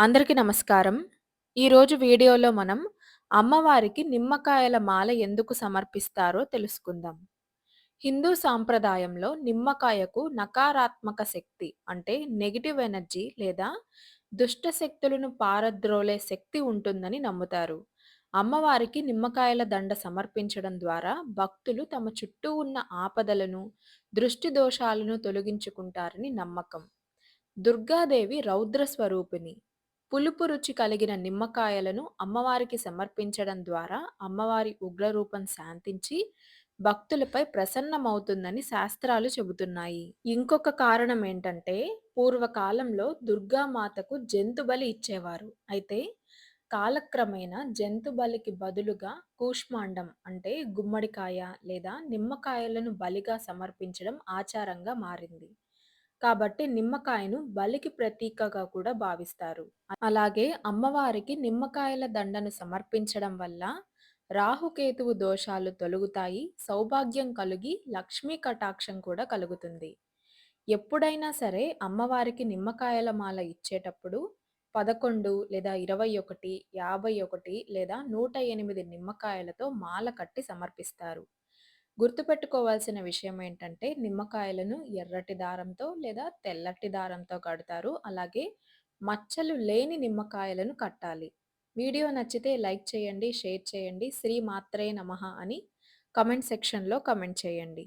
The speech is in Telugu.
అందరికీ నమస్కారం. ఈరోజు వీడియోలో మనం అమ్మవారికి నిమ్మకాయల మాల ఎందుకు సమర్పిస్తారో తెలుసుకుందాం. హిందూ సాంప్రదాయంలో నిమ్మకాయకు నకారాత్మక శక్తి అంటే నెగెటివ్ ఎనర్జీ లేదా దుష్ట శక్తులను పారద్రోలే శక్తి ఉంటుందని నమ్ముతారు. అమ్మవారికి నిమ్మకాయల దండ సమర్పించడం ద్వారా భక్తులు తమ చుట్టూ ఉన్న ఆపదలను, దృష్టి దోషాలను తొలగించుకుంటారని నమ్మకం. దుర్గాదేవి రౌద్ర స్వరూపిణి. పులుపు రుచి కలిగిన నిమ్మకాయలను అమ్మవారికి సమర్పించడం ద్వారా అమ్మవారి ఉగ్రరూపం శాంతించి భక్తులపై ప్రసన్నమవుతుందని శాస్త్రాలు చెబుతున్నాయి. ఇంకొక కారణం ఏంటంటే పూర్వకాలంలో దుర్గామాతకు జంతు బలి ఇచ్చేవారు. అయితే కాలక్రమేణా జంతు బలికి బదులుగా కూష్మాండం అంటే గుమ్మడికాయ లేదా నిమ్మకాయలను బలిగా సమర్పించడం ఆచారంగా మారింది. కాబట్టి నిమ్మకాయను బలికి ప్రతీకగా కూడా భావిస్తారు. అలాగే అమ్మవారికి నిమ్మకాయల దండను సమర్పించడం వల్ల రాహుకేతువు దోషాలు తొలగుతాయి, సౌభాగ్యం కలిగి లక్ష్మీ కటాక్షం కూడా కలుగుతుంది. ఎప్పుడైనా సరే అమ్మవారికి నిమ్మకాయల మాల ఇచ్చేటప్పుడు 11 లేదా 21, 51 లేదా 108 నిమ్మకాయలతో మాల కట్టి సమర్పిస్తారు. గుర్తుపెట్టుకోవాల్సిన విషయం ఏంటంటే నిమ్మకాయలను ఎర్రటి దారంతో లేదా తెల్లటి దారంతో కడతారు. అలాగే మచ్చలు లేని నిమ్మకాయలను కట్టాలి. వీడియో నచ్చితే లైక్ చేయండి, షేర్ చేయండి. శ్రీ మాత్రే నమః అని కమెంట్ సెక్షన్‌లో కమెంట్ చేయండి.